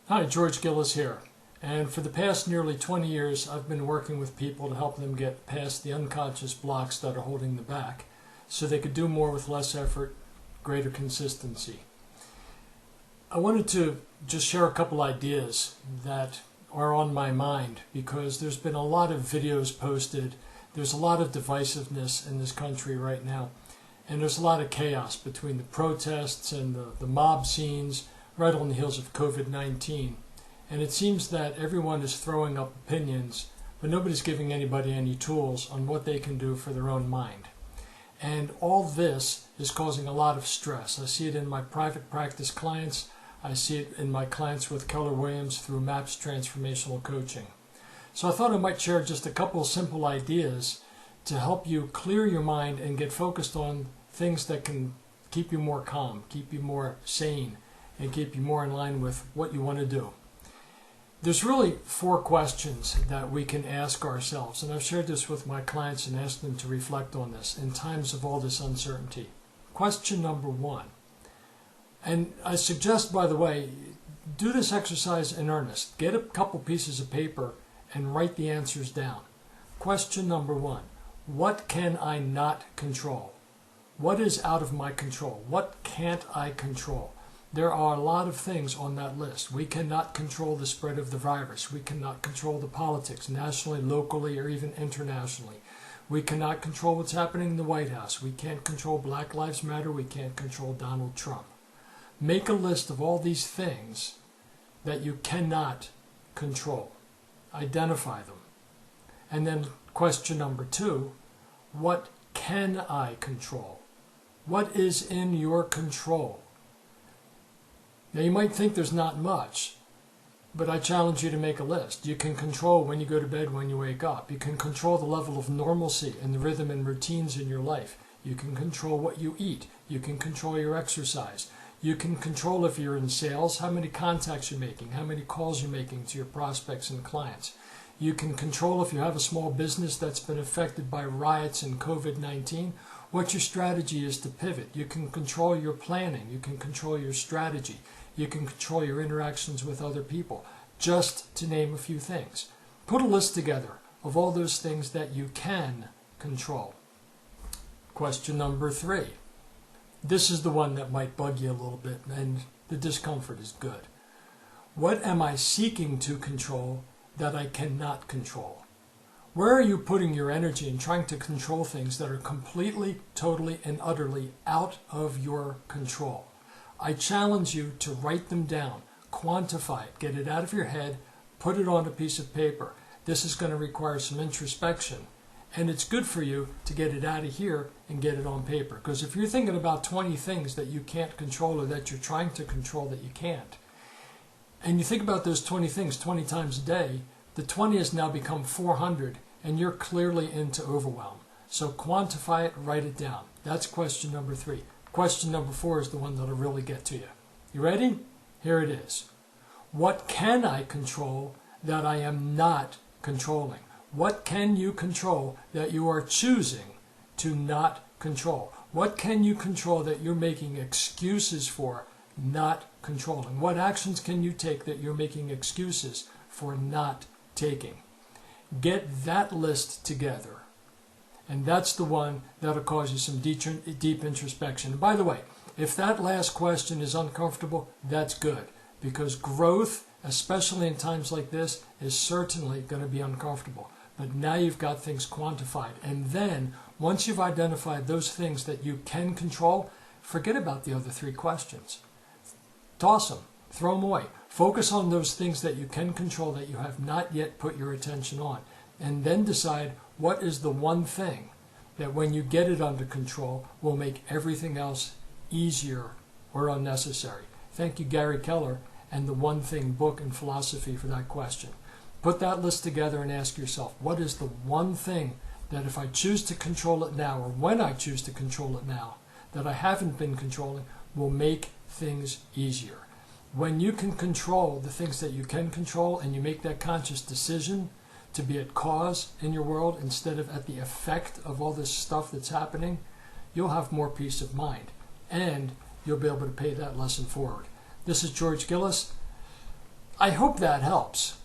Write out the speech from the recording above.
Hi, George Gillis here. And for the past nearly 20 years, I've been working with people to help them get past the unconscious blocks that are holding them back so they could do more with less effort, greater consistency. I wanted to just share a couple ideas that are on my mind because there's been a lot of videos posted. There's a lot of divisiveness in this country right now. And there's a lot of chaos between the protests and the mob scenes right on the heels of COVID-19. And it seems that everyone is throwing up opinions, but nobody's giving anybody any tools on what they can do for their own mind. And all this is causing a lot of stress. I see it in my private practice clients. I see it in my clients with Keller Williams through MAPS Transformational Coaching. So I thought I might share just a couple simple ideas to help you clear your mind and get focused on things that can keep you more calm, keep you more sane, and keep you more in line with what you want to do. There's really 4 questions that we can ask ourselves, and I've shared this with my clients and asked them to reflect on this in times of all this uncertainty. Question number 1, and I suggest, by the way, do this exercise in earnest. Get a couple pieces of paper and write the answers down. Question number 1, what can I not control? What is out of my control? What can't I control? There are a lot of things on that list. We cannot control the spread of the virus. We cannot control the politics, nationally, locally, or even internationally. We cannot control what's happening in the White House. We can't control Black Lives Matter. We can't control Donald Trump. Make a list of all these things that you cannot control. Identify them. And then question number 2, what can I control? What is in your control? Now you might think there's not much, but I challenge you to make a list. You can control when you go to bed, when you wake up. You can control the level of normalcy and the rhythm and routines in your life. You can control what you eat. You can control your exercise. You can control, if you're in sales, how many contacts you're making, how many calls you're making to your prospects and clients. You can control, if you have a small business that's been affected by riots and COVID-19, what your strategy is to pivot. You can control your planning. You can control your strategy. You can control your interactions with other people, just to name a few things. Put a list together of all those things that you can control. Question number 3. This is the one that might bug you a little bit, and the discomfort is good. What am I seeking to control that I cannot control? Where are you putting your energy in trying to control things that are completely, totally, and utterly out of your control? I challenge you to write them down, quantify it, get it out of your head, put it on a piece of paper. This is going to require some introspection, and it's good for you to get it out of here and get it on paper. Because if you're thinking about 20 things that you can't control or that you're trying to control that you can't, and you think about those 20 things 20 times a day, the 20 has now become 400, and you're clearly into overwhelm. So quantify it, write it down. That's question number 3. Question number 4 is the one that'll really get to you. You ready? Here it is. What can I control that I am not controlling? What can you control that you are choosing to not control? What can you control that you're making excuses for not controlling? What actions can you take that you're making excuses for not taking? Get that list together. And that's the one that'll cause you some deep introspection. And by the way, if that last question is uncomfortable, that's good. Because growth, especially in times like this, is certainly going to be uncomfortable. But now you've got things quantified. And then, once you've identified those things that you can control, forget about the other 3 questions. Toss them. Throw them away. Focus on those things that you can control that you have not yet put your attention on. And then decide what is the one thing that when you get it under control will make everything else easier or unnecessary. Thank you, Gary Keller, and the One Thing book and philosophy for that question. Put that list together and ask yourself, what is the one thing that if I choose to control it now, or when I choose to control it now, that I haven't been controlling, will make things easier. When you can control the things that you can control and you make that conscious decision to be at cause in your world instead of at the effect of all this stuff that's happening, you'll have more peace of mind and you'll be able to pay that lesson forward. This is George Gillis. I hope that helps.